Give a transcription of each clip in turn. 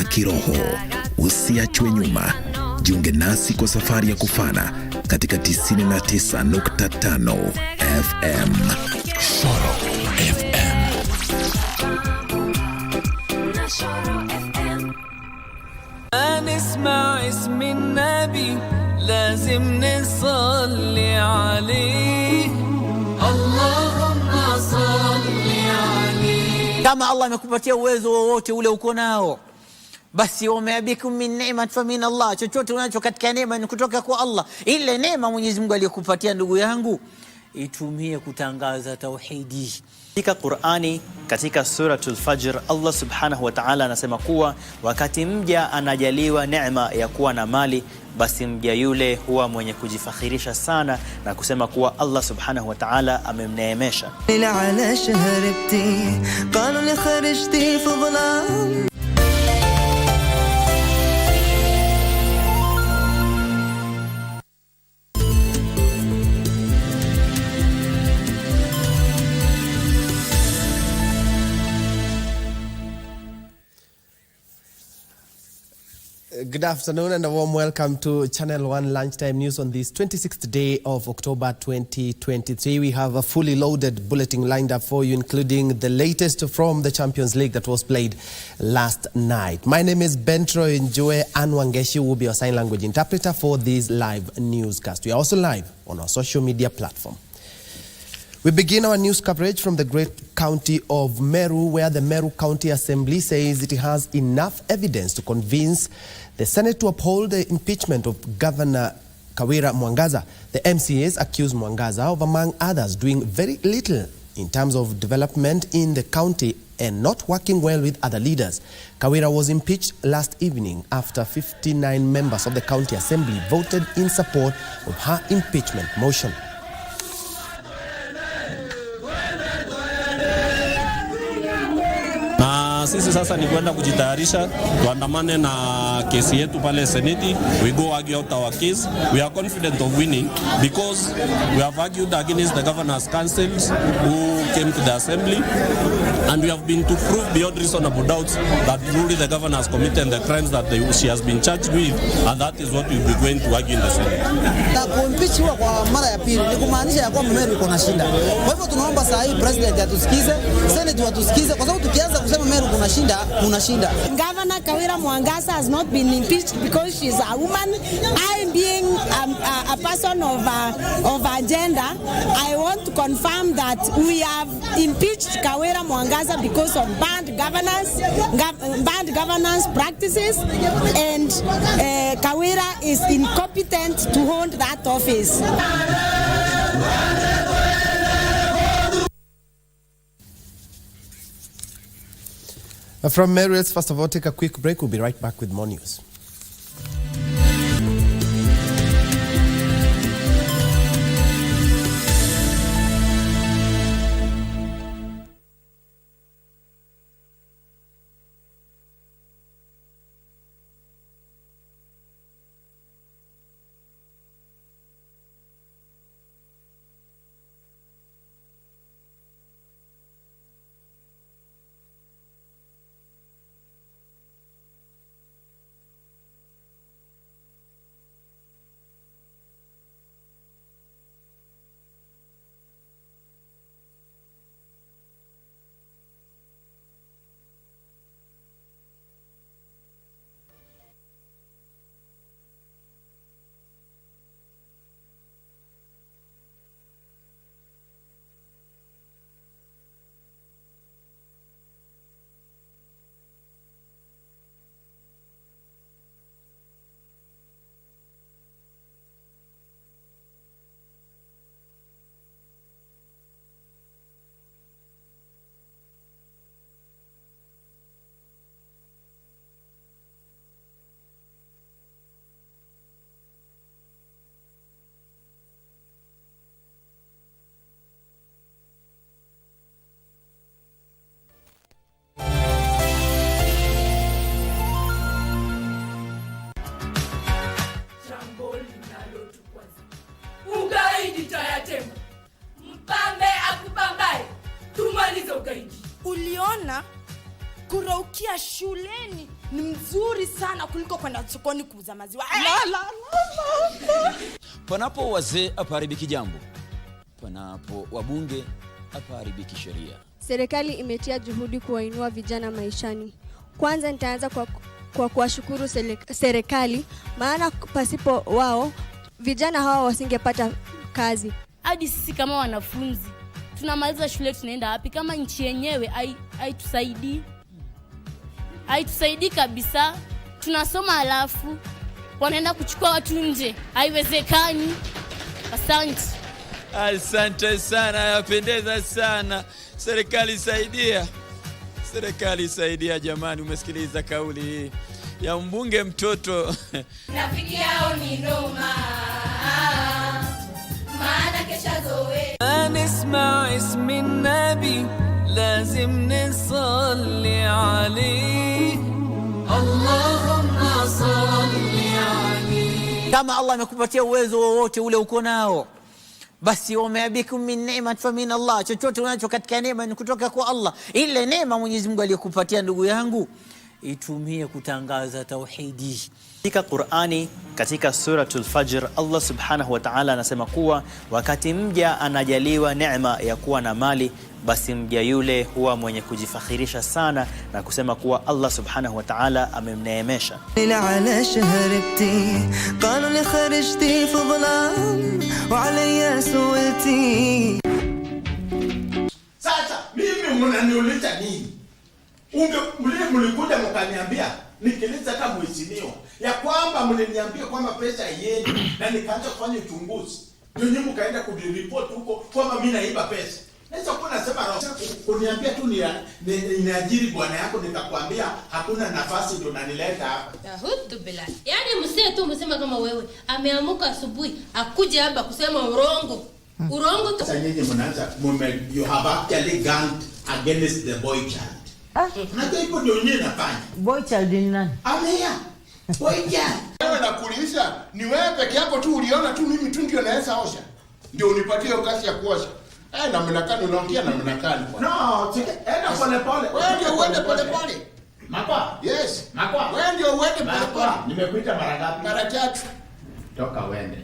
na kiroho. Usiachwe nyuma. Jiunge nasi kwa safari ya kufana katika 99.5 FM. Shoro FM. نسمع اسم النبي لازم نصلي عليه اللهم صل عليه. Kama Allah amekupatia uwezo wowote ule uko nao, basi wameabikum min ni'mat fa min Allah, chochote unacho katika neema ni kutoka kwa Allah. Ile neema Mwenyezi Mungu aliyokupatia ndugu yangu, itumie kutangaza tauhidi. Katika Qur'ani, katika suratul Fajr, Allah subhanahu wa ta'ala anasema kuwa wakati mja anajaliwa neema ya kuwa na mali, basi mja yule huwa mwenye kujifakhirisha sana na kusema kuwa Allah subhanahu wa ta'ala amemneemesha. Good afternoon and a warm welcome to Channel 1 Lunchtime News on this 26th day of October 2023. We have a fully loaded bulletin lined up for you, including the latest from the Champions League that was played last night. My name is Bentroy Njue, and Wangeshi will be your sign language interpreter for this live newscast. We are also live on our social media platform. We begin our news coverage from the great county of Meru, where the Meru County Assembly says it has enough evidence to convince the Senate to uphold the impeachment of Governor Kawira Mwangaza. The MCAs accuse Mwangaza of, among others, doing very little in terms of development in the county and not working well with other leaders. Kawira was impeached last evening after 59 members of the County Assembly voted in support of her impeachment motion. Sisi sasa ni kwenda kujitayarisha tuandamane na kesi yetu pale Seneti. We go argue out our case. We are confident of winning because we have argued against the governor's councils who came to the assembly, and we have been to prove beyond reasonable doubts that truly the governor has committed the crimes that she has been charged with, and that is what we will be going to argue in the Senate. Na kuimpeachwa kwa mara ya pili ni kumaanisha ya kwamba Meru iko na shida. Kwa hivyo tunaomba saa hii president atusikize, Senate watusikize, kwa sababu tukianza kusema Meru kuna shida. Governor Kawira Mwangaza has not been impeached because she's a woman. I, being a person of agenda, I want to confirm that we have impeached Kawira Mwangaza because of bad governance practices, and Kawira is incompetent to hold that office. From Meru, let's first of all take a quick break. We'll be right back with more news. kupikia shuleni ni mzuri sana kuliko kwenda sokoni kuuza maziwa. Panapo wazee hapaharibiki jambo, panapo wabunge hapaharibiki sheria. Serikali imetia juhudi kuwainua vijana maishani. Kwanza nitaanza kwa kuwashukuru serikali, maana pasipo wao vijana hawa wasingepata kazi. Hadi sisi kama wanafunzi tunamaliza shule tunaenda wapi kama nchi yenyewe haitusaidii? Haitusaidii kabisa. Tunasoma alafu wanaenda kuchukua watu nje. Haiwezekani. Asante. Asante sana, yapendeza sana. Serikali saidia. Serikali saidia jamani, umesikiliza kauli hii ya mbunge mtoto. Rafiki yao ni noma. Maana kesha zoe. Nisma ismi nabi lazim nisalli alayhi. Allahumma salli alayhi. Kama Allah amekupatia uwezo wowote ule uko nao, basi wameabikum min ni'mat fa min Allah. Chochote unacho katika neema ni kutoka kwa Allah. Ile neema Mwenyezi Mungu aliyokupatia ndugu yangu, itumie kutangaza tauhidi. Katika Qur'ani, katika suratul Fajr, Allah subhanahu wa ta'ala anasema kuwa wakati mja anajaliwa neema ya kuwa na mali, basi mja yule huwa mwenye kujifakhirisha sana na kusema kuwa Allah subhanahu wa ta'ala amemneemesha. على شهرتي قالوا لي خرجتي في ظلام وعليا سولتي. Sasa mimi mnaniuliza nini? Mlikuja mkaniambia nikiliza kama mheshimiwa ya kwamba mliniambia kwamba pesa yenu na nikaanza kufanya uchunguzi. Ndio nyinyi mkaenda kuripoti huko kwamba mimi naiba pesa. Naweza kuwa nasema kuniambia tu niajiri bwana yako, nikakwambia hakuna nafasi, ndio nanileta hapa. Hudu bila. Yaani msee tu msema kama wewe ameamuka asubuhi akuje hapa kusema urongo. Urongo tu. Sasa nyinyi mnaanza you have actually gone against the boy child. Na hiyo ndio nyinyi nafanya. Boy child ni nani? Amea. Boy child. Wewe nakuuliza, ni wewe peke yako tu uliona tu mimi tu ndio naweza osha? Ndio unipatie kazi ya kuosha. Na mnakani unaongea na mnakani kwa. No, enda pole pole. Wewe ndio uende pole pole. Makwa? Yes. Makwa. Wewe ndio uende pole pole. Nimekuita mara ngapi? Mara 3. Toka uende.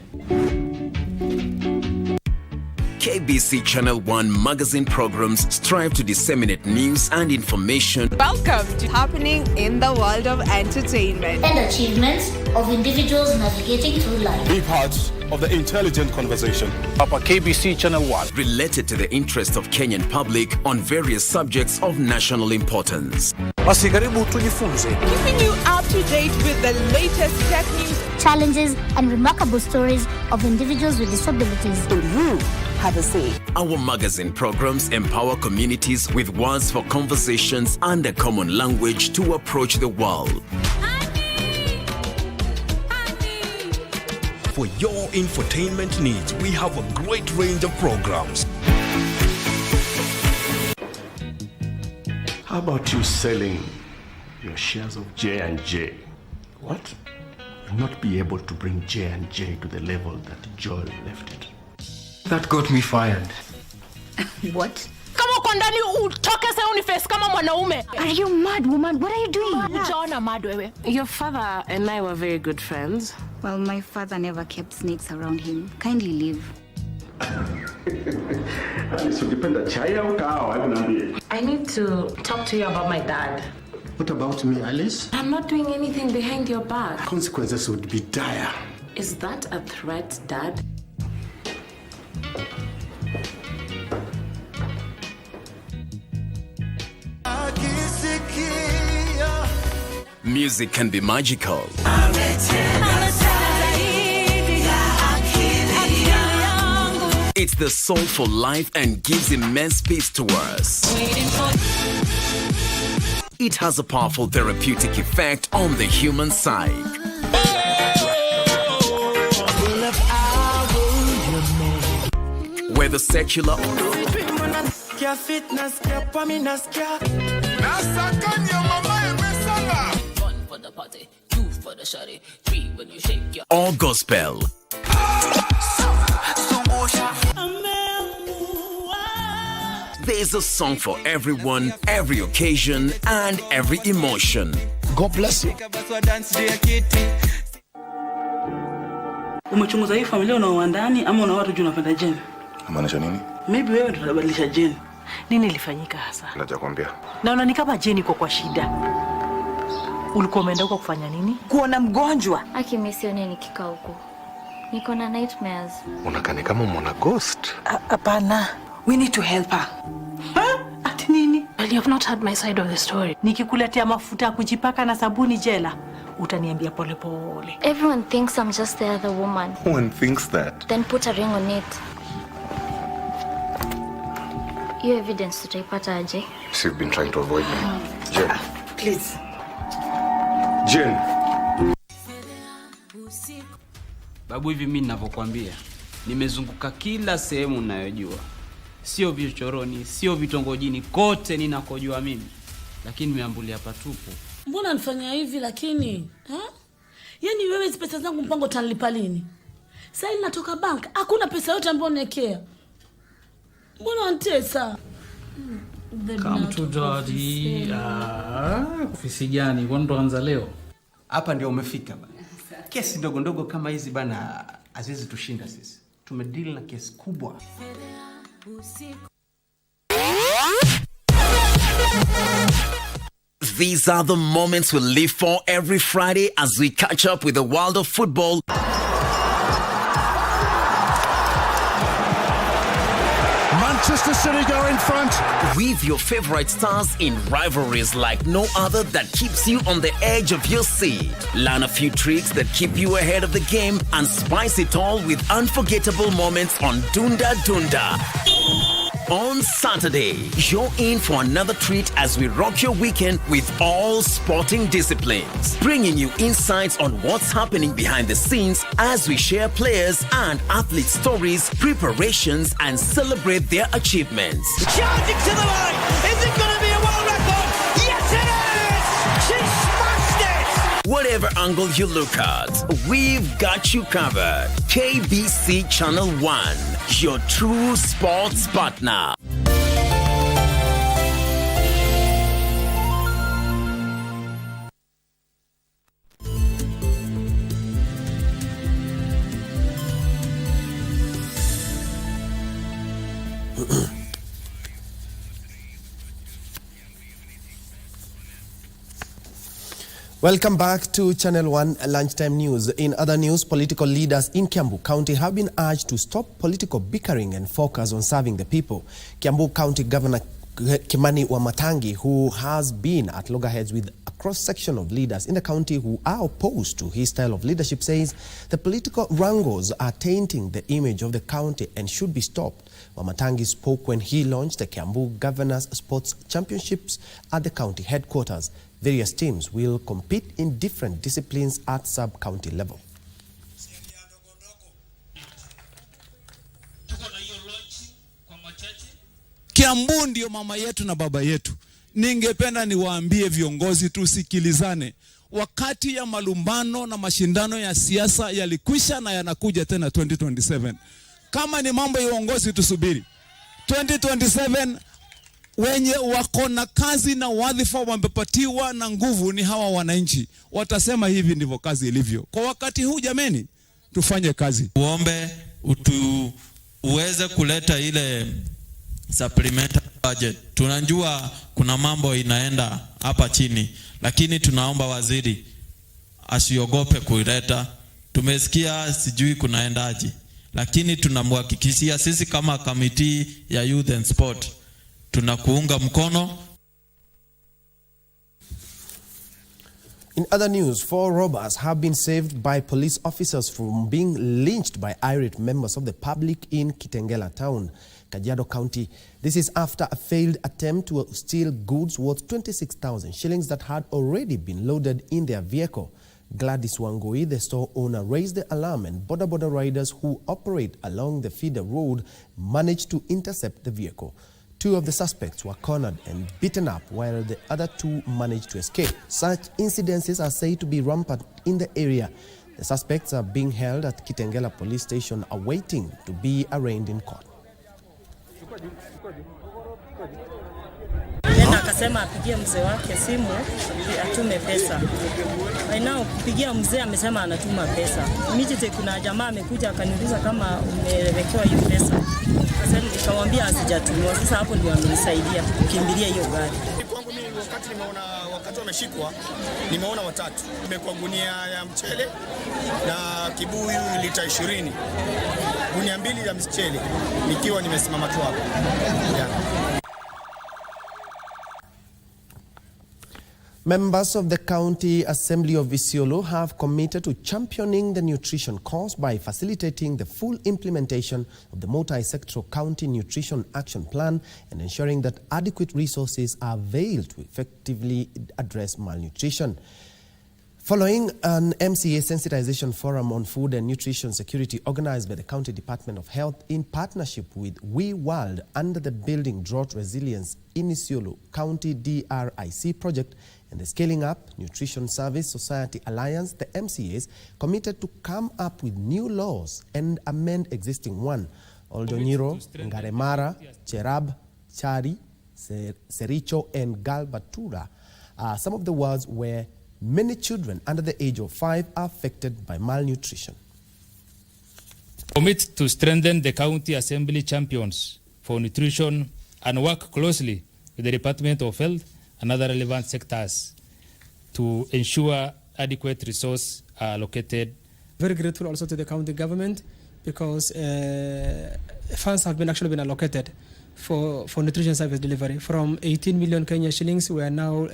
KBC Channel 1 magazine programs strive to disseminate news and information. Welcome to happening in the world of entertainment and achievements of individuals navigating through life. Be part of the intelligent conversation. Papa KBC Channel 1. Related to the interest of Kenyan public on various subjects of national importance. Basi karibu tujifunze. Keeping you up to date with the latest tech news, challenges and remarkable stories of individuals with disabilities. And you have a say. Our magazine programs empower communities with words for conversations and a common language to approach the world. For your infotainment needs, we have a great range of programs. How about you selling your shares of J&J? What? You'll not be able to bring J&J to the level that Joel left it. That got me fired. What? Kama uko ndani utoke sasa uniface kama mwanaume. Are you mad, woman? What are you doing? Unaona mad wewe. Your father and I were very good friends. Well, my father never kept snakes around him. Kindly leave. I need to talk to you about my dad. What about me, Alice? I'm not doing anything behind your back. Consequences would be dire. Is that a threat, Dad? Music can be magical. It's the soulful life and gives immense peace to us. It has a powerful therapeutic effect on the human psyche. Whether secular or gospel, There's a song for everyone, every occasion, and every emotion. God bless you. Umechunguza hii familia una ndani ama una watu juu unapenda Jane? Maanisha nini? Maybe wewe ndio unabadilisha Jane. Nini ilifanyika hasa? Najakwambia. Naona ni kama Jane iko kwa shida. Ulikuwa umeenda huko kufanya nini? Kuona mgonjwa. Aki mimi sioni nikikaa huko. Niko na nightmares. Unakani kama mwana ghost? Hapana. We need to help her. Ati nini? Well, you have not heard my side of the story. Nikikuletea mafuta ya kujipaka na sabuni jela, utaniambia pole pole. Everyone thinks I'm just the other woman. Who one thinks that? Then put a ring on it. Your evidence tutaipata aje? So you've been trying to avoid me. Jen. Please. Jen. Babu, hivi mimi ninavyokuambia, nimezunguka kila sehemu ninayojua. Sio vichoroni, sio vitongojini, kote ninakojua mimi. Lakini nimeambulia patupu. Mbona nifanya hivi lakini? Yaani wewe hizo pesa zangu mpango utanilipa lini? Sasa ninatoka bank, hakuna pesa yote ambayo niwekea. Mbona unatesa? Come to daddy. Ofisi gani? Ndo anza leo. Hapa ndio umefika bana. Kesi ndogo ndogo kama hizi bana azizi tushinda sisi. Tumedeal na kesi kubwa. These are the moments we live for every Friday as we catch up with the world of football. Manchester City go in front. With your favorite stars in rivalries like no other that keeps you on the edge of your seat. Learn a few tricks that keep you ahead of the game and spice it all with unforgettable moments on Dunda Dunda. On Saturday, you're in for another treat as we rock your weekend with all sporting disciplines, bringing you insights on what's happening behind the scenes as we share players and athlete stories, preparations, and celebrate their achievements. Charging to the line! Is it going to be a world record? Yes, it is! She smashed it! Whatever angle you look at, we've got you covered. KBC Channel 1, your true sports partner. Welcome back to Channel 1 Lunchtime News. In other news, political leaders in Kiambu County have been urged to stop political bickering and focus on serving the people. Kiambu County Governor Kimani Wamatangi, who has been at loggerheads with a cross-section of leaders in the county who are opposed to his style of leadership, says the political wrangles are tainting the image of the county and should be stopped. Wamatangi spoke when he launched the Kiambu Governors Sports Championships at the county headquarters. Various teams will compete in different disciplines at sub-county level. Kiambu ndio mama yetu na baba yetu. Ningependa niwaambie viongozi tusikilizane. Wakati ya malumbano na mashindano ya siasa yalikwisha na yanakuja tena 2027. Kama ni mambo ya uongozi tusubiri. 2027 wenye wako na kazi na wadhifa wamepatiwa na nguvu ni hawa wananchi. Watasema hivi ndivyo kazi ilivyo. Kwa wakati huu jameni, tufanye kazi. Uombe uweze kuleta ile supplementary budget. Tunajua kuna mambo inaenda hapa chini, lakini tunaomba waziri asiogope kuileta. Tumesikia sijui kunaendaje, lakini tunamhakikishia sisi kama committee ya Youth and Sport tunakuunga mkono. In other news, 4 robbers have been saved by police officers from being lynched by irate members of the public in Kitengela town, Kajiado County. This is after a failed attempt to steal goods worth 26,000 shillings that had already been loaded in their vehicle. Gladys Wangui, the store owner, raised the alarm, and border riders who operate along the feeder road managed to intercept the vehicle. 2 of the suspects were cornered and beaten up, while the other 2 managed to escape. Such incidences are said to be rampant in the area. The suspects are being held at Kitengela police station awaiting to be arraigned in court. akasema apigie mzee wake simu atume pesa. Now kupigia mzee amesema anatuma pesa. Immediately kuna jamaa amekuja akaniuliza kama umewekewa hiyo pesa. Sasa nikamwambia asijatumwa. Sasa hapo ndio amenisaidia kukimbilia hiyo gari. Kwangu mimi wakati wameshikwa nimeona watatu. Nimekuwa gunia ya mchele na kibuyu lita 20. Gunia 2 ya mchele nikiwa nimesimama tu hapo. Members of the County Assembly of Isiolo have committed to championing the nutrition cause by facilitating the full implementation of the multi-sectoral county nutrition action plan and ensuring that adequate resources are availed to effectively address malnutrition. Following an MCA sensitization forum on food and nutrition security organized by the County Department of Health in partnership with We World under the Building Drought Resilience in Isiolo County DRIC project and the Scaling Up Nutrition Service Society Alliance, the MCAs committed to come up with new laws and amend existing one. Oldonyiro, Ngaremara, Cherab, Chari, Kericho, and Galbatura are some of the wards where many children under the age of 5 are affected by malnutrition. Commit to strengthen the county assembly champions for nutrition and work closely with the Department of Health and other relevant sectors to ensure adequate resources are allocated. Very grateful also to the county government because funds have actually been allocated for nutrition service delivery. From 18 million Kenya shillings, we are now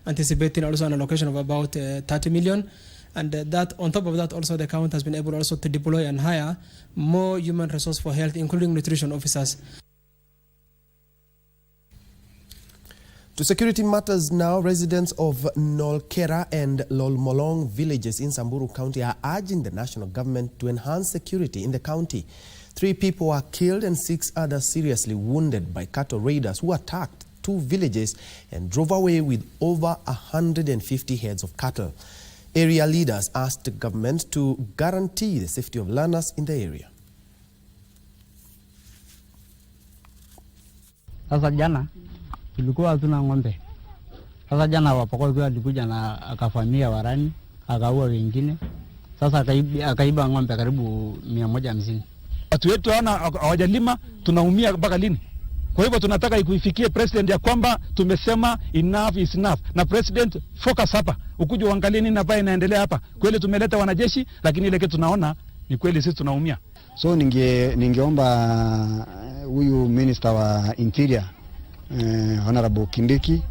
anticipating also an allocation of about 30 million. And that on top of that, also the county has been able also to deploy and hire more human resource for health, including nutrition officers. To security matters now, residents of Nolkera and Lolmolong villages in Samburu County are urging the national government to enhance security in the county. 3 people were killed and 6 others seriously wounded by cattle raiders who attacked 2 villages and drove away with over 150 heads of cattle. Area leaders asked the government to guarantee the safety of learners in the area. Sasa jana tulikuwa hatuna ng'ombe. Sasa jana wapokozi alikuja na akafamia warani, akaua wengine. Sasa akaiba ng'ombe karibu 150. Watu wetu hawajalima, tunaumia mpaka lini? Kwa hivyo tunataka ikuifikie president ya kwamba tumesema enough is enough. Na president focus hapa. Ukuje uangalie nini hapa inaendelea hapa. Kweli tumeleta wanajeshi lakini ile kitu tunaona ni kweli sisi tunaumia. So ningeomba huyu minister wa interior Honorable Kindiki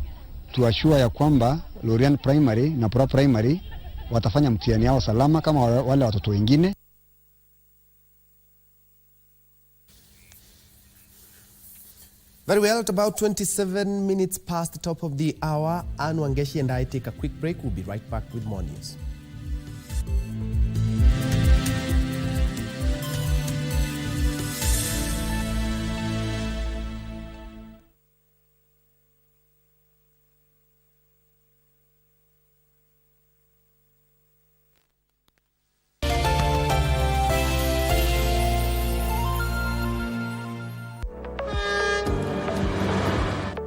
to assure ya kwamba Lorian Primary na Pro Primary watafanya mtihani yao salama kama wale watoto wengine. Very well, at about 27 minutes past the top of the hour, Anne Wangeshi and I take a quick break. We'll be right back with more news.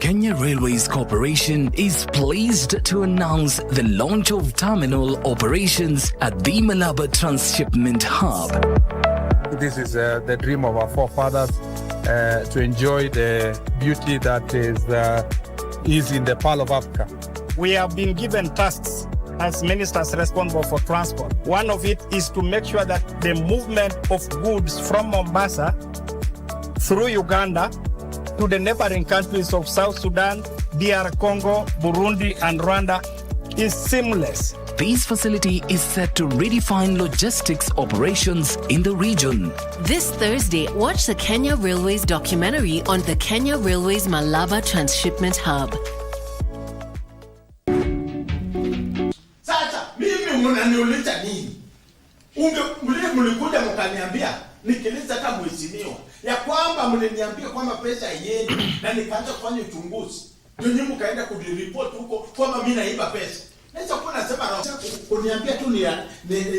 Kenya Railways Corporation is pleased to announce the launch of terminal operations at the Malaba Transshipment Hub. This is the dream of our forefathers to enjoy the beauty that is in the Pearl of Africa. We have been given tasks as ministers responsible for transport. One of it is to make sure that the movement of goods from Mombasa through Uganda to the neighboring countries of South Sudan, DR Congo, Burundi, and Rwanda is seamless. This facility is set to redefine logistics operations in the region. This Thursday, watch the Kenya Railways documentary on the Kenya Railways Malaba Transshipment Hub. Sasa mimi mnaniuliza nini? Mlikuja mkaniambia nikiliza kama mheshimiwa ya kwamba mliniambia kwamba pesa yenu na nikaanza kufanya uchunguzi. Ndio nyinyi mkaenda kudireport huko kwamba mimi naiba pesa. Sasa kuna sema kuniambia tu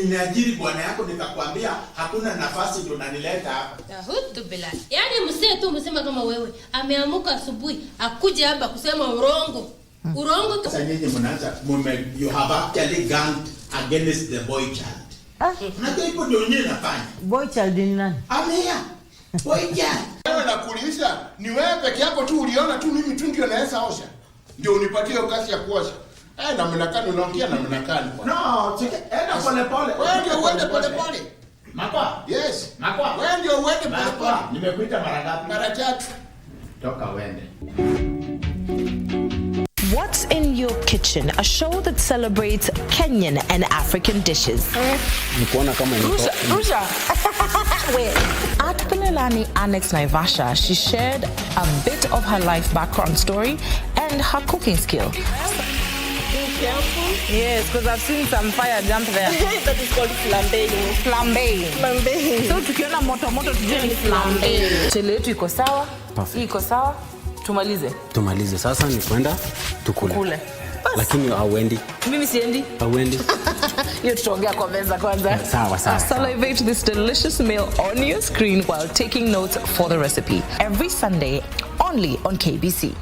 niajiri bwana yako nikakwambia hakuna nafasi ndio unanileta hapa. Hutu bila. Yaani msee tu msema kama wewe ameamuka asubuhi akuje hapa kusema urongo. Urongo. Sasa nyinyi mnaanza you have actually gone against the boy child. Unajua ipo ndio nyinyi nafanya. Boy child ni nani? Amea. Boy child. Wewe nakuuliza ni wewe peke yako tu uliona tu mimi tu ndio naweza osha. Ndio unipatie kazi ya kuosha. Na mnakani unaongea na mnakani kwa. No, enda pole pole. Wewe ndio uende pole pole. Makwa? Yes. Makwa. Wewe ndio uende pole pole. Nimekuita mara ngapi? Mara 3. Toka uende. What's in Your Kitchen, a show that celebrates Kenyan and African dishes. Rusha. Wait. At Pelelani Annex Naivasha, she shared a bit of her life background story and her cooking skill. Yes, because I've seen some fire jump there. That is called flambéing. Flambéing. So tukiona moto tujue ni flambéing. Chele yetu iko sawa? Iko sawa? Tumalize. Sasa ni kwenda tukule. Lakini hauendi. Mimi siendi. Hauendi. Hiyo tutaongea kwa meza kwanza. Sawa. Salivate this delicious meal on your screen while taking notes for the recipe. Every Sunday, only on KBC.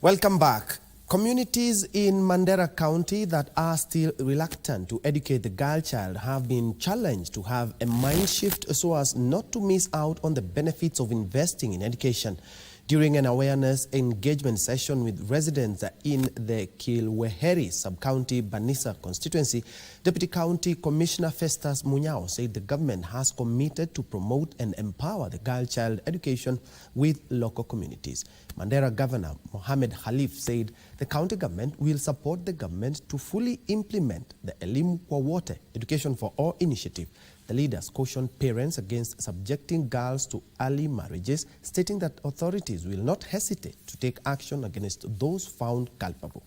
Welcome back. Communities in Mandera County that are still reluctant to educate the girl child have been challenged to have a mind shift so as not to miss out on the benefits of investing in education. During an awareness engagement session with residents in the Kilweheri sub-county Banisa constituency, Deputy County Commissioner Festus Munyao said the government has committed to promote and empower the girl child education with local communities. Mandera Governor Mohamed Khalif said the county government will support the government to fully implement the Elimu kwa Wote Education for All initiative. The leaders cautioned parents against subjecting girls to early marriages, stating that authorities will not hesitate to take action against those found culpable.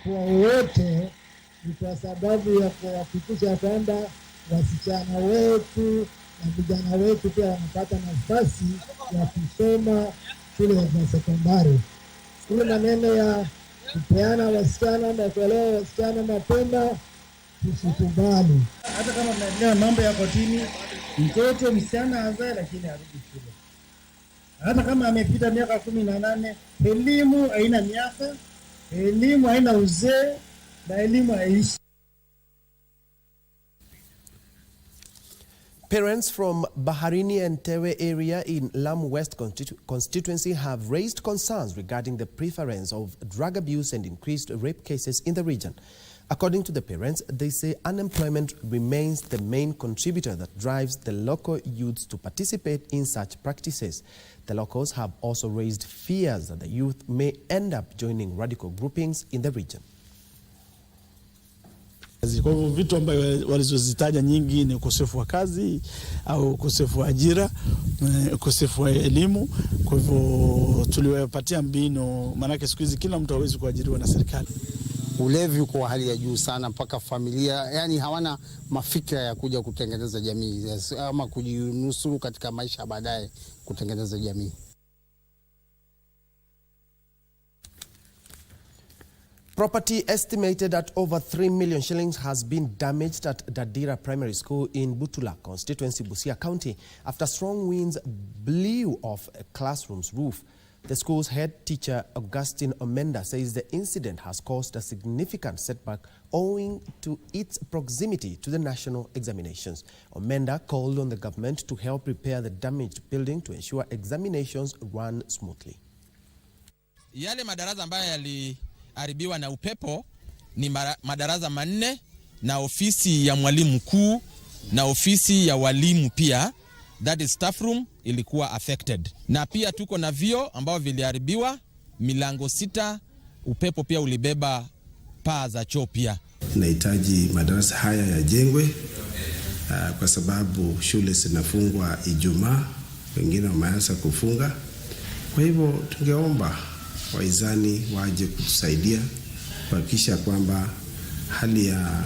Kwa wote ni kwa sababu ya kuhakikisha kwamba wasichana wetu na vijana wetu pia wanapata nafasi ya kusoma shule za sekondari. Ile maneno ya kupeana wasichana na kuelewa wasichana mapema tusikubali. Hata kama tunaendelea mambo ya kotini, mtoto msichana azae lakini arudi shule. Hata kama amepita miaka 18, elimu haina miaka, elimu haina uzee, na elimu haishi. Parents from Baharini and Tewe area in Lamu West constituency have raised concerns regarding the prevalence of drug abuse and increased rape cases in the region. According to the parents, they say unemployment remains the main contributor that drives the local youths to participate in such practices. The locals have also raised fears that the youth may end up joining radical groupings in the region. Kwa hivyo vitu ambavyo walizozitaja nyingi ni ukosefu wa kazi au ukosefu wa ajira, ukosefu wa elimu. Kwa hivyo tuliwapatia mbinu, maana siku hizi kila mtu hawezi kuajiriwa na serikali. Ulevi uko hali ya juu sana mpaka familia, yani hawana mafikra ya kuja kutengeneza jamii ama kujinusuru katika maisha baadaye kutengeneza jamii. Property estimated at over 3 million shillings has been damaged at Dadira Primary School in Butula constituency, Busia County, after strong winds blew off a classroom's roof. The school's head teacher, Augustine Omenda, says the incident has caused a significant setback owing to its proximity to the national examinations. Omenda called on the government to help repair the damaged building to ensure examinations run smoothly. Yale madarasa ambayo yaliharibiwa na upepo ni madarasa 4 na ofisi ya mwalimu mkuu na ofisi ya walimu pia, that is staff room, ilikuwa affected. Na pia tuko na vio ambao viliharibiwa, milango 6, upepo pia ulibeba paa za choo pia. Nahitaji madarasa haya yajengwe kwa sababu shule zinafungwa Ijumaa, wengine wameanza kufunga. Kwa hivyo tungeomba waizani waje kutusaidia kuhakikisha kwamba hali ya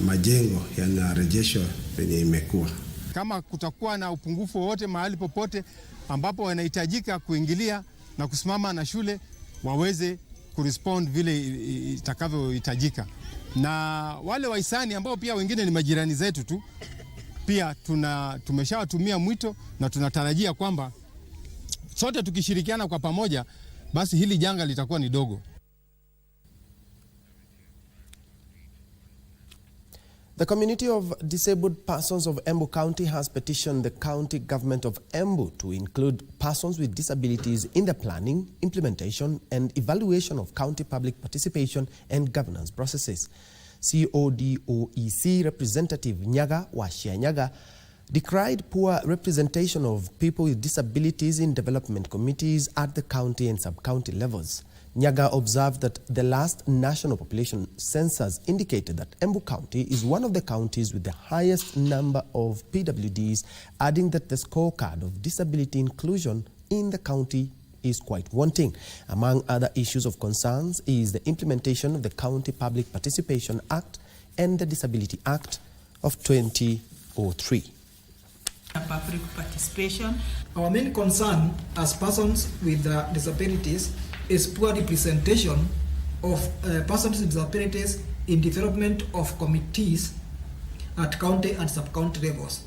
majengo yanarejeshwa penye imekuwa. Kama kutakuwa na upungufu wowote mahali popote ambapo wanahitajika kuingilia na kusimama na shule, waweze kurespond vile itakavyohitajika. Na wale wahisani ambao pia wengine ni majirani zetu tu, pia tumeshawatumia mwito na tunatarajia kwamba sote tukishirikiana kwa pamoja, basi hili janga litakuwa ni dogo. The community of disabled persons of Embu County has petitioned the county government of Embu to include persons with disabilities in the planning, implementation, and evaluation of county public participation and governance processes. CODOEC representative Nyaga Washia Nyaga decried poor representation of people with disabilities in development committees at the county and sub-county levels. Nyaga observed that the last national population census indicated that Embu County is one of the counties with the highest number of PWDs, adding that the scorecard of disability inclusion in the county is quite wanting. Among other issues of concerns is the implementation of the County Public Participation Act and the Disability Act of 2003. Public participation. Our main concern as persons with disabilities is poor representation of persons with disabilities in development of committees at county and sub-county levels.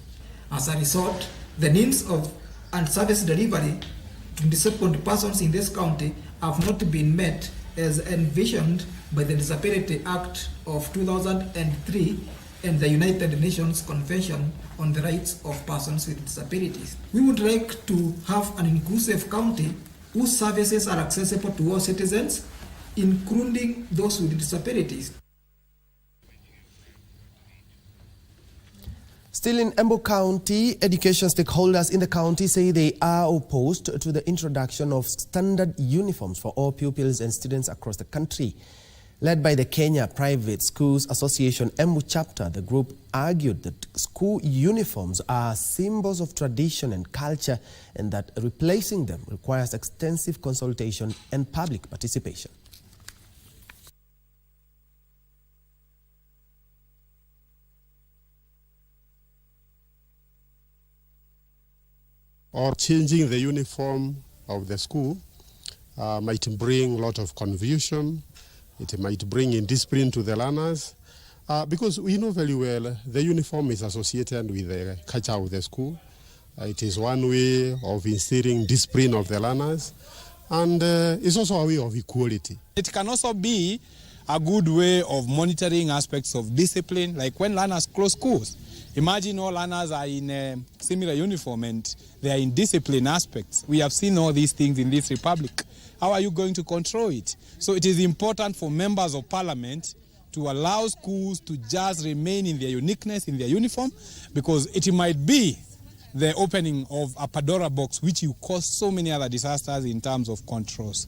As a result, the needs of and service delivery to disabled persons in this county have not been met as envisioned by the Disability Act of 2003 and the United Nations Convention on the Rights of Persons with Disabilities. We would like to have an inclusive county whose services are accessible to all citizens, including those with disabilities. Still in Embu County, education stakeholders in the county say they are opposed to the introduction of standard uniforms for all pupils and students across the country. Led by the Kenya Private Schools Association Embu chapter, the group argued that school uniforms are symbols of tradition and culture and that replacing them requires extensive consultation and public participation. Or changing the uniform of the school might bring a lot of confusion. It might bring indiscipline to the learners because we know very well the uniform is associated with the culture of the school. It is one way of instilling discipline of the learners, and it's also a way of equality. It can also be a good way of monitoring aspects of discipline, like when learners close schools. Imagine all learners are in a similar uniform and they are in discipline aspects. We have seen all these things in this republic. How are you going to control it? So it is important for members of parliament to allow schools to just remain in their uniqueness, in their uniform, because it might be the opening of a Pandora box, which will cause so many other disasters in terms of controls.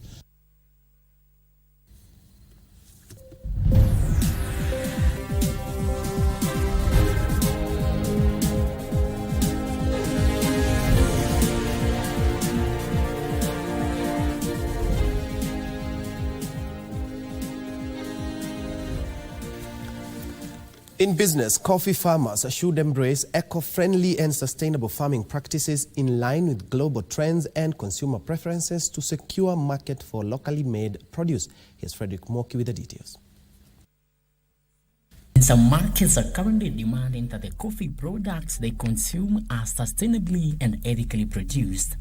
In business, coffee farmers should embrace eco-friendly and sustainable farming practices in line with global trends and consumer preferences to secure market for locally made produce. Here's Frederick Moki with the details. Some markets are currently demanding that the coffee products they consume are sustainably and ethically produced.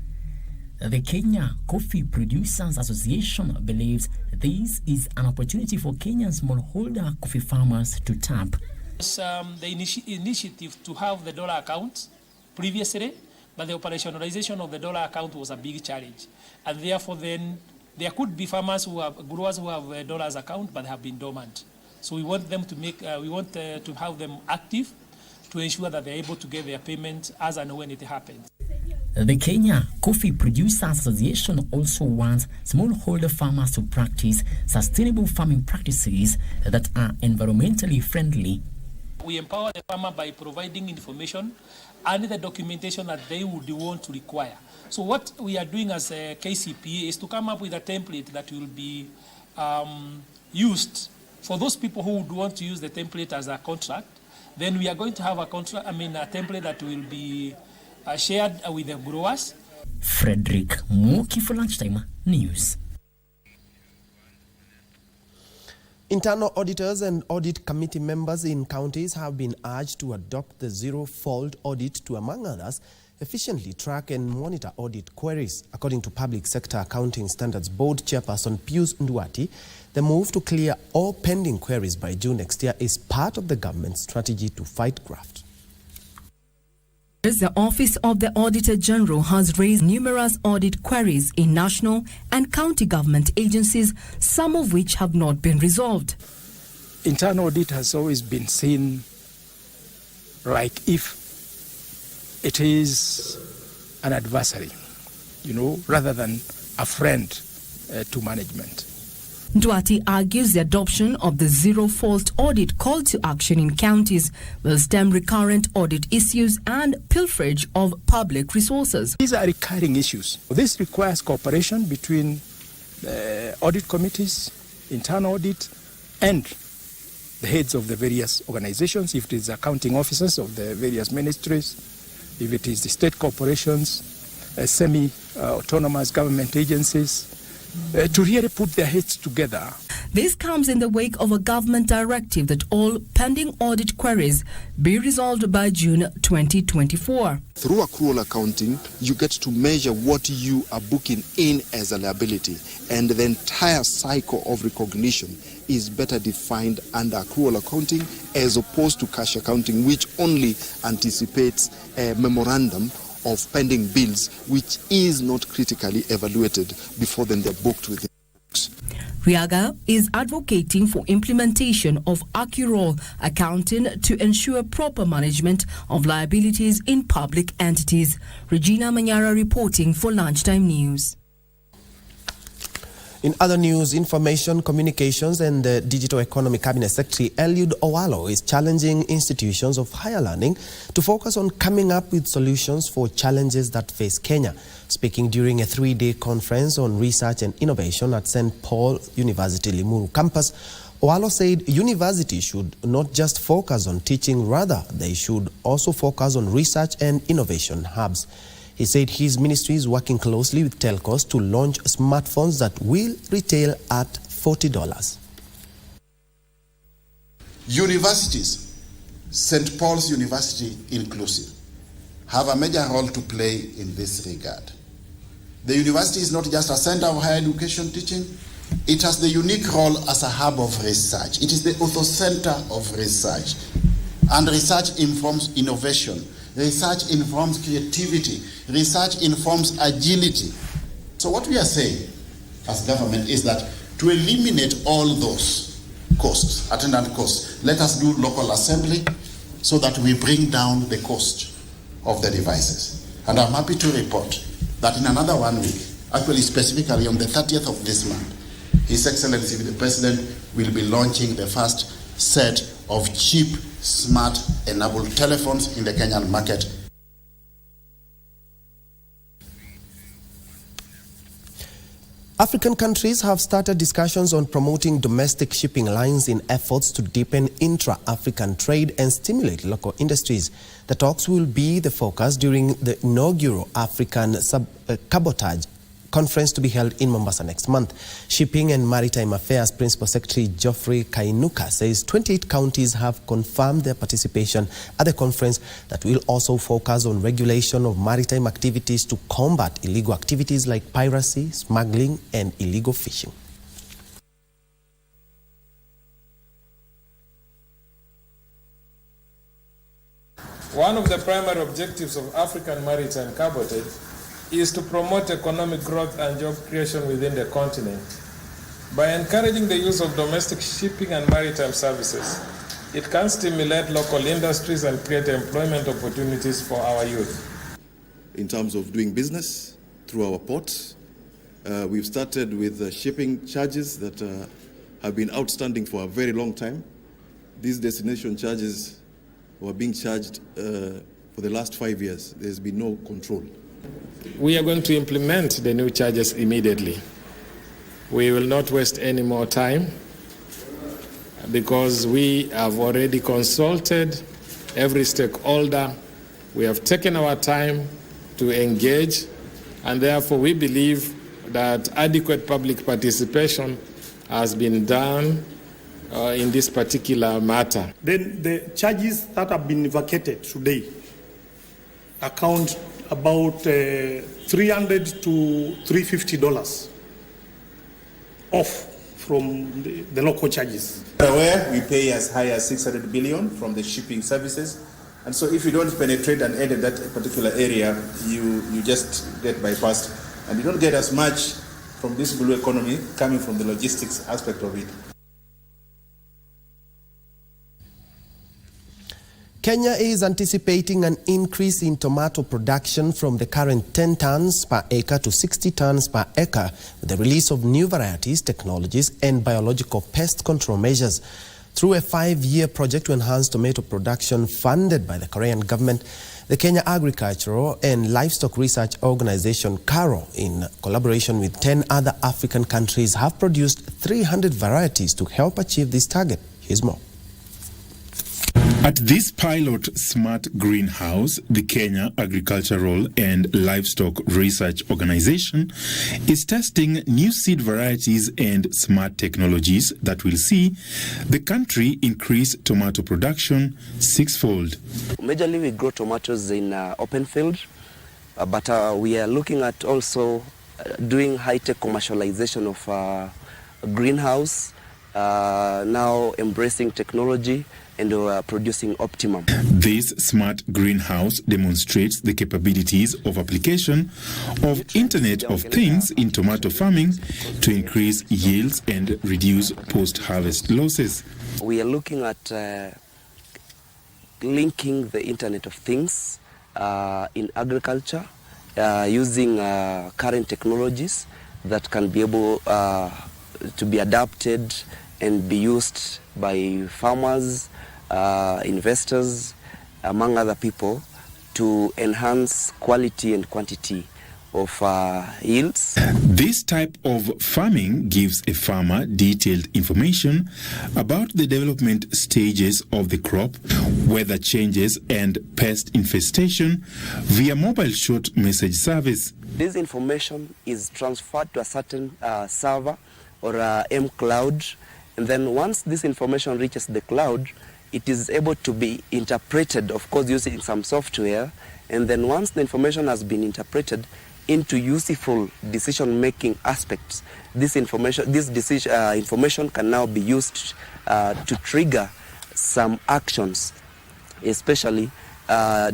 The Kenya Coffee Producers Association believes this is an opportunity for Kenyan smallholder coffee farmers to tap. The initiative to have the dollar account previously, but the operationalization of the dollar account was a big challenge. And therefore then there could be farmers who have, growers who have a dollars account but have been dormant. So we want them to make, to have them active to ensure that they're able to get their payment as and when it happens. The Kenya Coffee Producers Association also wants smallholder farmers to practice sustainable farming practices that are environmentally friendly. We empower the farmer by providing information and the documentation that they would want to require. So what we are doing as a KCPA is to come up with a template that will be used for those people who would want to use the template as a contract. Then we are going to have a template that will be shared with the growers. Frederick Muki for Lunchtime News. Internal auditors and audit committee members in counties have been urged to adopt the zero-fault audit to, among others, efficiently track and monitor audit queries. According to Public Sector Accounting Standards Board Chairperson Pius Njue, the move to clear all pending queries by June next year is part of the government's strategy to fight graft. The Office of the Auditor General has raised numerous audit queries in national and county government agencies, some of which have not been resolved. Internal audit has always been seen like if it is an adversary, rather than a friend to management. Njue argues the adoption of the zero-fault audit call to action in counties will stem recurrent audit issues and pilferage of public resources. These are recurring issues. This requires cooperation between audit committees, internal audit, and the heads of the various organizations, if it is accounting officers of the various ministries, if it is the state corporations, semi-autonomous government agencies, to really put their heads together. This comes in the wake of a government directive that all pending audit queries be resolved by June 2024. Through accrual accounting, you get to measure what you are booking in as a liability, and the entire cycle of recognition is better defined under accrual accounting as opposed to cash accounting, which only anticipates a memorandum of pending bills, which is not critically evaluated before then they're booked within books. Riaga is advocating for implementation of accrual accounting to ensure proper management of liabilities in public entities. Regina Manyara reporting for Lunchtime News. In other news, Information, Communications and the Digital Economy Cabinet Secretary Eliud Owalo is challenging institutions of higher learning to focus on coming up with solutions for challenges that face Kenya. Speaking during a 3-day conference on research and innovation at St. Paul University Limuru campus, Owalo said universities should not just focus on teaching, rather they should also focus on research and innovation hubs. He said his ministry is working closely with telcos to launch smartphones that will retail at $40. Universities, St. Paul's University inclusive, have a major role to play in this regard. The university is not just a center of higher education teaching, it has the unique role as a hub of research. It is the author center of research. And research informs innovation. Research informs creativity. Research informs agility. So what we are saying as government is that to eliminate all those costs, attendant costs, let us do local assembly so that we bring down the cost of the devices. And I'm happy to report that in another 1 week, actually specifically on the 30th of this month, His Excellency the President will be launching the first set of cheap, smart, enabled telephones in the Kenyan market. African countries have started discussions on promoting domestic shipping lines in efforts to deepen intra-African trade and stimulate local industries. The talks will be the focus during the inaugural African Cabotage Conference to be held in Mombasa next month. Shipping and Maritime Affairs Principal Secretary Geoffrey Kainuka says 28 counties have confirmed their participation at the conference that will also focus on regulation of maritime activities to combat illegal activities like piracy, smuggling, and illegal fishing. One of the primary objectives of African Maritime Cabotage is to promote economic growth and job creation within the continent. By encouraging the use of domestic shipping and maritime services, it can stimulate local industries and create employment opportunities for our youth. In terms of doing business through our ports, we've started with shipping charges that have been outstanding for a very long time. These destination charges were being charged for the last 5 years. There's been no control. We are going to implement the new charges immediately. We will not waste any more time because we have already consulted every stakeholder. We have taken our time to engage, and therefore we believe that adequate public participation has been done in this particular matter. Then the charges that have been vacated today account about $300 to $350 off from the local charges. Where we pay as high as 600 billion from the shipping services, and so if you don't penetrate and enter that particular area, you just get bypassed, and you don't get as much from this blue economy coming from the logistics aspect of it. Kenya is anticipating an increase in tomato production from the current 10 tons per acre to 60 tons per acre with the release of new varieties, technologies, and biological pest control measures. Through a 5-year project to enhance tomato production funded by the Korean government, the Kenya Agricultural and Livestock Research Organization, KARO, in collaboration with 10 other African countries, have produced 300 varieties to help achieve this target. Here's more. At this pilot smart greenhouse, the Kenya Agricultural and Livestock Research Organization is testing new seed varieties and smart technologies that will see the country increase tomato production sixfold. Majorly we grow tomatoes in open field, but we are looking at also doing high-tech commercialization of greenhouse, now embracing technology and producing optimum. This smart greenhouse demonstrates the capabilities of application of Internet of Things in tomato farming to increase yields and reduce post-harvest losses. We are looking at linking the Internet of Things in agriculture using current technologies that can be able to be adapted and be used by farmers, investors, among other people, to enhance quality and quantity of yields. This type of farming gives a farmer detailed information about the development stages of the crop, weather changes and pest infestation via mobile short message service. This information is transferred to a certain server or M cloud, and then once this information reaches the cloud, it is able to be interpreted, of course using some software, and then once the information has been interpreted into useful decision-making aspects, this information can now be used to trigger some actions, especially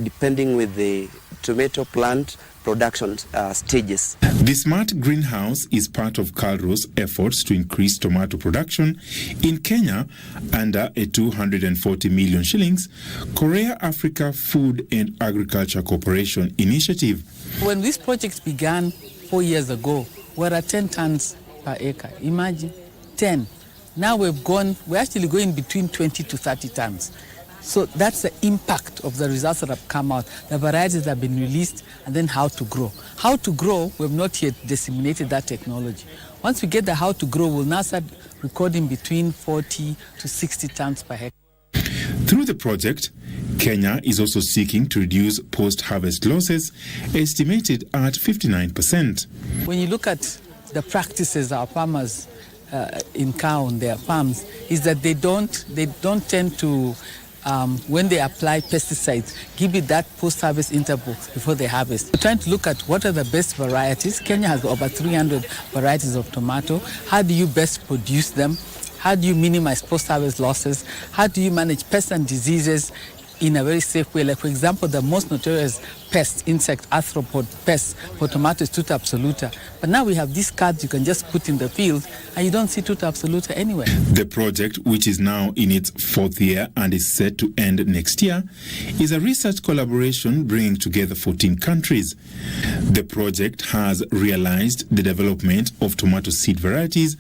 depending with the tomato plant production stages. The smart greenhouse is part of KARO's efforts to increase tomato production in Kenya under a 240 million shillings Korea Africa Food and Agriculture Corporation initiative. When this project began 4 years ago, we were at 10 tons per acre. Imagine, 10. Now we're actually going between 20 to 30 tons. So that's the impact of the results that have come out. The varieties that have been released, and then how to grow. How to grow, we've not yet disseminated that technology. Once we get the how to grow, we'll now start recording between 40 to 60 tons per hectare. Through the project, Kenya is also seeking to reduce post-harvest losses, estimated at 59%. When you look at the practices our farmers in KAO on their farms, is that they don't tend to when they apply pesticides, give it that post-harvest interval before they harvest. We're trying to look at what are the best varieties. Kenya has over 300 varieties of tomato. How do you best produce them? How do you minimize post-harvest losses? How do you manage pests and diseases in a very safe way? Like, for example, the most notorious pest, insect, arthropod pest for tomato is Tuta absoluta. But now we have these cards you can just put in the field and you don't see Tuta absoluta anywhere. The project, which is now in its 4th year and is set to end next year, is a research collaboration bringing together 14 countries. The project has realized the development of tomato seed varieties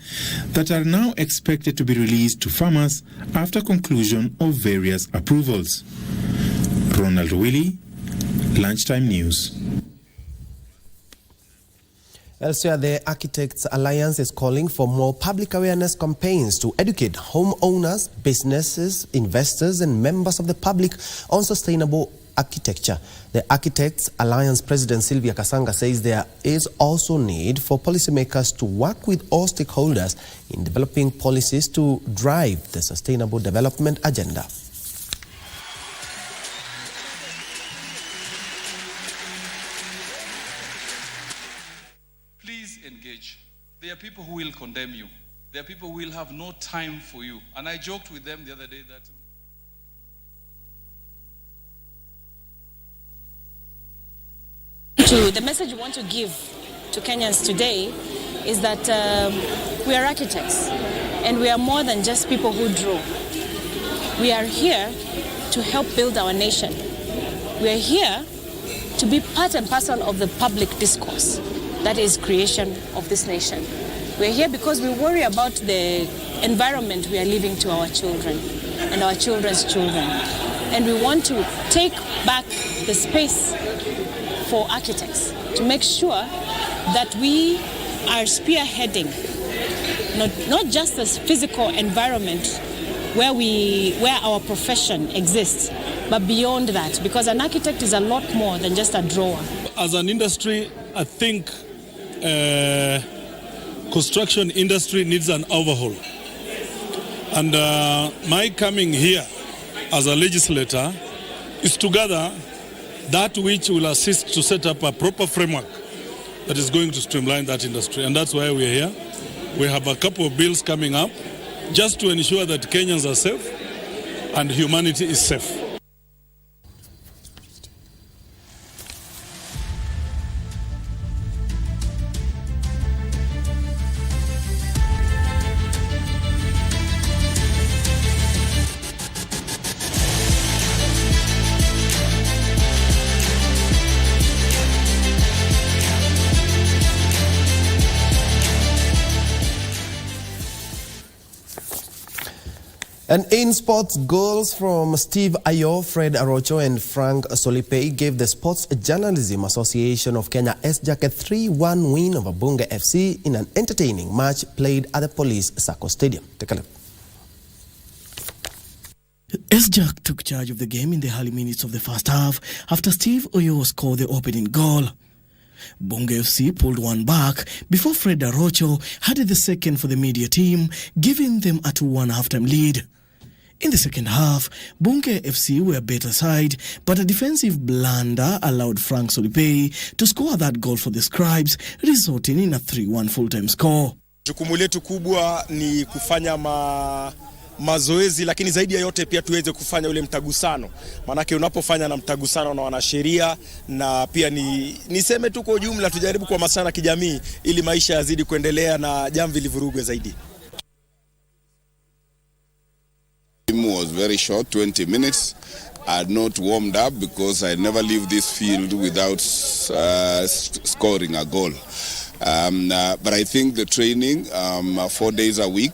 that are now expected to be released to farmers after conclusion of various approvals. Ronald Willie, Lunchtime News. Elsewhere, the Architects Alliance is calling for more public awareness campaigns to educate homeowners, businesses, investors, and members of the public on sustainable architecture. The Architects Alliance President Sylvia Kasanga says there is also need for policymakers to work with all stakeholders in developing policies to drive the sustainable development agenda. There are people who will condemn you. There are people who will have no time for you. And I joked with them the other day that the message we want to give to Kenyans today is that we are architects and we are more than just people who draw. We are here to help build our nation. We are here to be part and parcel of the public discourse. That is creation of this nation. We're here because we worry about the environment we are leaving to our children and our children's children. And we want to take back the space for architects to make sure that we are spearheading not just the physical environment where our profession exists, but beyond that, because an architect is a lot more than just a drawer. As an industry, I think construction industry needs an overhaul. And my coming here as a legislator is to gather that which will assist to set up a proper framework that is going to streamline that industry. And that's why we're here. We have a couple of bills coming up just to ensure that Kenyans are safe and humanity is safe. And in sports, goals from Steve Ayo, Fred Arocho, and Frank Solipe gave the Sports Journalism Association of Kenya SJAC a 3-1 win over Bunge FC in an entertaining match played at the Police Sacco Stadium. Take a look. SJAC took charge of the game in the early minutes of the first half after Steve Ayo scored the opening goal. Bunge FC pulled one back before Fred Arocho added the second for the media team, giving them a 2-1 halftime lead. In the second half, Bunge FC were better side, but a defensive blunder allowed Frank Solipe to score that goal for the Scribes, resulting in a 3-1 full-time score. Jukumu letu kubwa ni kufanya mazoezi, lakini zaidi ya yote pia tuweze kufanya ule mtagusano. Manake unapofanya na mtagusano na wanasheria, na pia niseme tu kwa ujumla tujaribu kwa masana kijamii ili maisha yazidi kuendelea na jamvi livurugwe zaidi. The game was very short, 20 minutes. I had not warmed up because I never leave this field without scoring a goal. But I think the training, 4 days a week,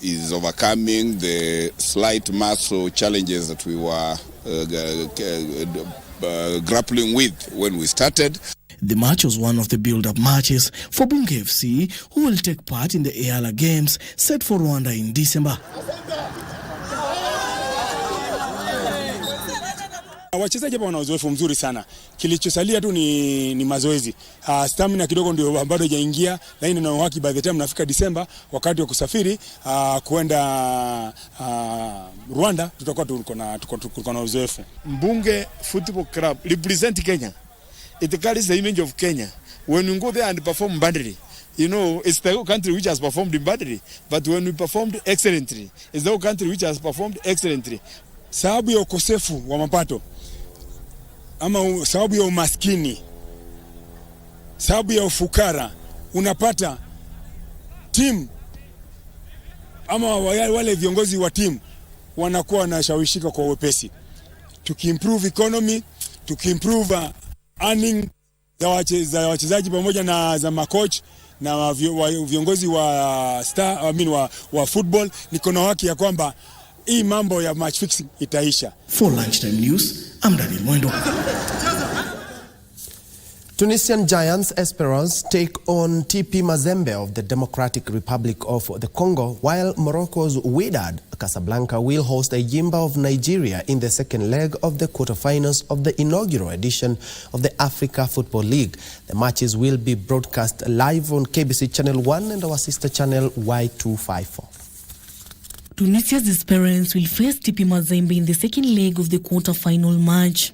is overcoming the slight muscle challenges that we were grappling with when we started. The match was one of the build-up matches for Bunge FC, who will take part in the EALA Games set for Rwanda in December. Wachezaji hapa wana uzoefu mzuri sana. Kilichosalia tu ni mazoezi. Stamina kidogo ndio bado haijaingia, lakini na uhaki by the time nafika December wakati wa kusafiri kwenda Rwanda tutakuwa tuko na uzoefu. Bunge Football Club represent Kenya. It carries the image of Kenya. When we go there and perform badly, you know, it's the country which has performed badly, but when we performed excellently, it's the country which has performed excellently. Sababu ya ukosefu wa mapato ama sababu ya umaskini, sababu ya ufukara, unapata team ama wale viongozi wa team wanakuwa wanashawishika kwa wepesi. Tukiimprove economy, tukiimprove earning za wachezaji pamoja na za makoch na viongozi wa wa football, niko na haki ya kwamba hii mambo ya match fixing itaisha. For Lunchtime News, I'm Daniel Mwendo. Tunisian giants Esperance take on TP Mazembe of the Democratic Republic of the Congo, while Morocco's Wydad Casablanca will host a Yimba of Nigeria in the second leg of the quarterfinals of the inaugural edition of the Africa Football League. The matches will be broadcast live on KBC Channel 1 and our sister channel Y254. Tunisia's Esperance will face TP Mazembe in the second leg of the quarter-final match.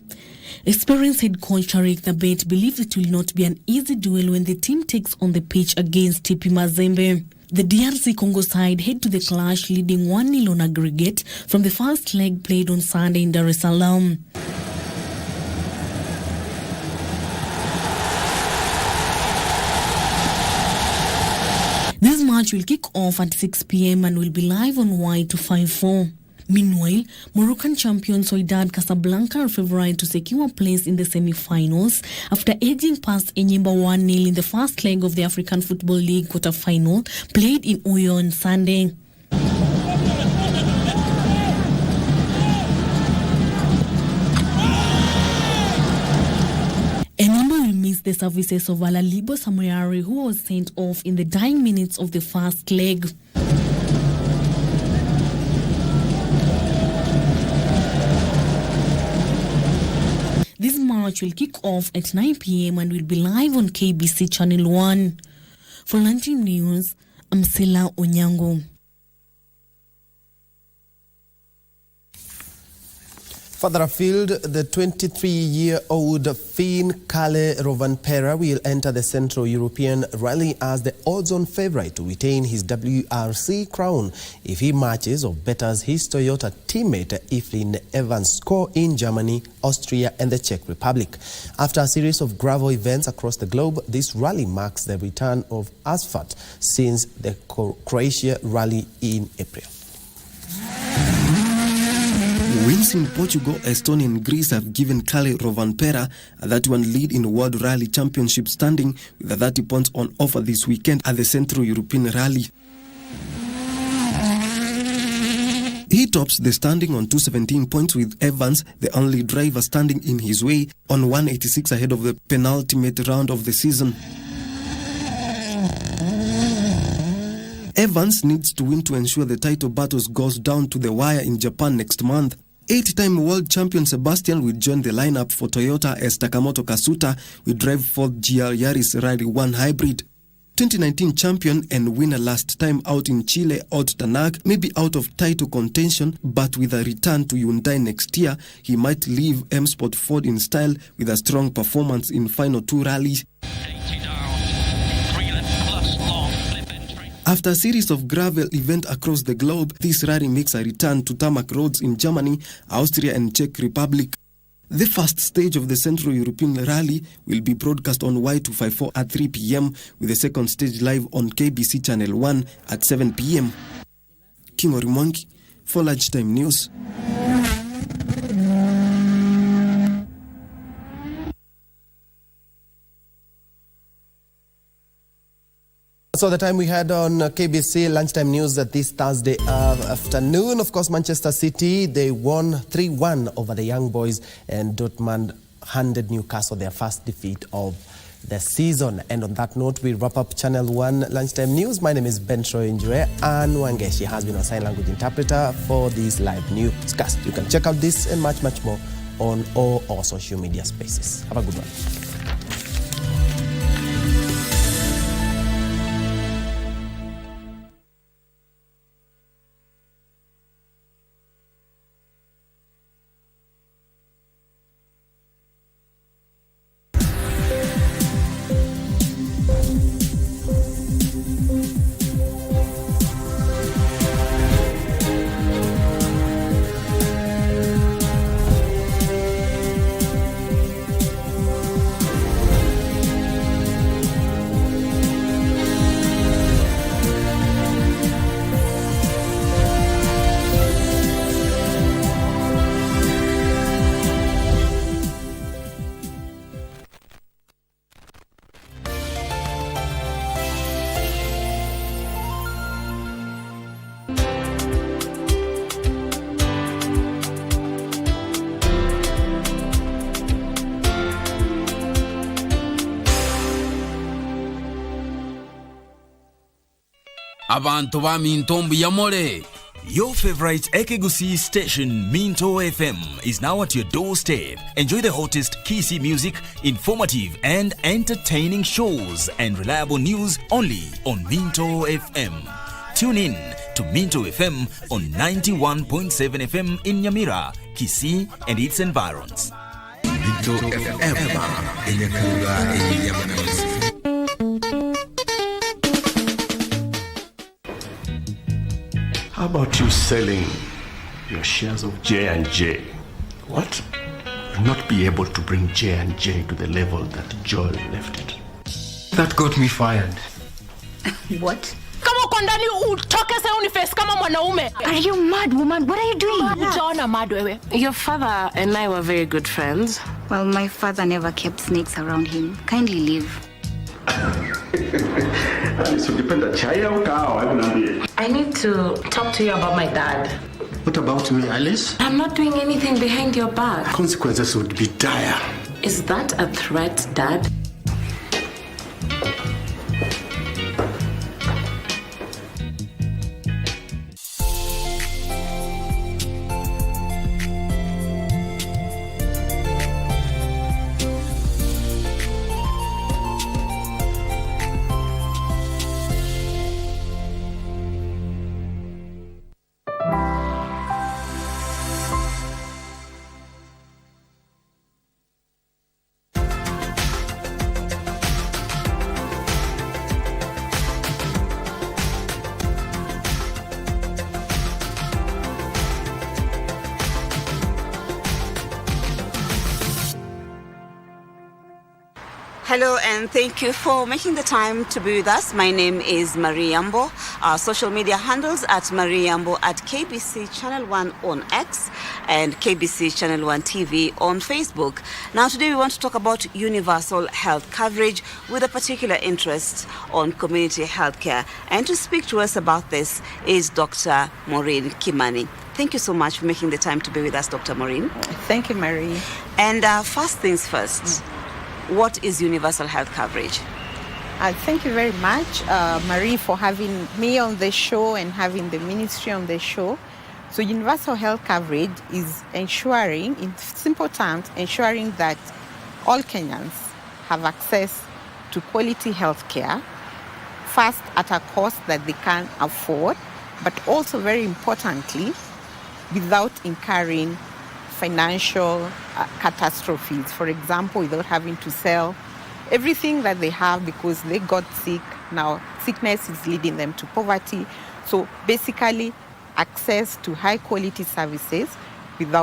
Esperance head coach Tariq Thabet believes it will not be an easy duel when the team takes on the pitch against TP Mazembe. The DRC Congo side head to the clash leading 1-0 on aggregate from the first leg played on Sunday in Dar es Salaam. This match will kick off at 6 p.m. and will be live on Y254. Meanwhile, Moroccan champions Wydad Casablanca are favourite to secure a place in the semi-finals after edging past Enyimba 1-0 in the first leg of the African Football League quarter-final played in Uyo on Sunday. Enyimba will miss the services of Alalibo Samoyari, who was sent off in the dying minutes of the first leg. This match will kick off at 9 p.m. and will be live on KBC Channel 1. For Lunchtime News, I'm Sela Onyango. Further afield, the 23-year-old Finn Kalle Rovanperä will enter the Central European Rally as the odds-on favourite to retain his WRC crown if he matches or betters his Toyota teammate Evelyn Evans' score in Germany, Austria and the Czech Republic. After a series of gravel events across the globe, this rally marks the return of asphalt since the Croatia rally in April. Wins in Portugal, Estonia and Greece have given Kalle Rovanperä a 31 lead in World Rally Championship standing, with a 30 points on offer this weekend at the Central European Rally. He tops the standing on 217 points, with Evans, the only driver standing in his way, on 186 ahead of the penultimate round of the season. Evans needs to win to ensure the title battles goes down to the wire in Japan next month. 8-time world champion Sebastian will join the lineup for Toyota as Takamoto Kasuta will drive 4th GR Yaris Rally 1 Hybrid. 2019 champion and winner last time out in Chile, Ott Tanak, may be out of title contention, but with a return to Hyundai next year, he might leave M Sport Ford in style with a strong performance in final 2 rallies. After a series of gravel events across the globe, this rally makes a return to tarmac roads in Germany, Austria and Czech Republic. The first stage of the Central European Rally will be broadcast on Y254 at 3 p.m. with the second stage live on KBC Channel 1 at 7 p.m. King Orimongi for Lunchtime News. So the time we had on KBC Lunchtime News this Thursday afternoon, of course, Manchester City, they won 3-1 over the Young Boys, and Dortmund handed Newcastle their first defeat of the season. And on that note, we wrap up Channel 1 Lunchtime News. My name is Njue, and Wangeshi has been our sign language interpreter for this live newscast. You can check out this and much more on all our social media spaces. Have a good one. abantu ba Mintombi yamole. Your favorite KBC station, Minto FM, is now at your doorstep. Enjoy the hottest KBC music, informative and entertaining shows, and reliable news only on Minto FM. Tune in to Minto FM on 91.7 FM in Nyamira, Kisii, and its environs. Minto FM in Yamanazi. How about you selling your shares of J&J? What? You'll not be able to bring J&J to the level that Joel left it. That got me fired. What? Kama uko ndani utoke sasa uniface kama mwanaume. Are you mad, woman? What are you doing? Unaona mad wewe. Your father and I were very good friends. Well, my father never kept snakes around him. Kindly leave. I need to talk to you about my dad. What about me, Alice? I'm not doing anything behind your back. Consequences would be dire. Is that a threat, Dad? Hello and thank you for making the time to be with us. My name is Marie Yambo. Our social media handles at Marie Yambo at KBC Channel 1 on X and KBC Channel 1 TV on Facebook. Now today we want to talk about universal health coverage with a particular interest on community healthcare. And to speak to us about this is Dr. Maureen Kimani. Thank you so much for making the time to be with us, Dr. Maureen. Thank you, Marie. And first things first. What is universal health coverage? Thank you very much, Marie, for having me on the show and having the ministry on the show. So universal health coverage is ensuring, in simple terms, ensuring that all Kenyans have access to quality health care, first at a cost that they can afford, but also very importantly, without incurring financial catastrophes. For example, without having to sell everything that they have because they got sick. Now, sickness is leading them to poverty. So basically, access to high quality services without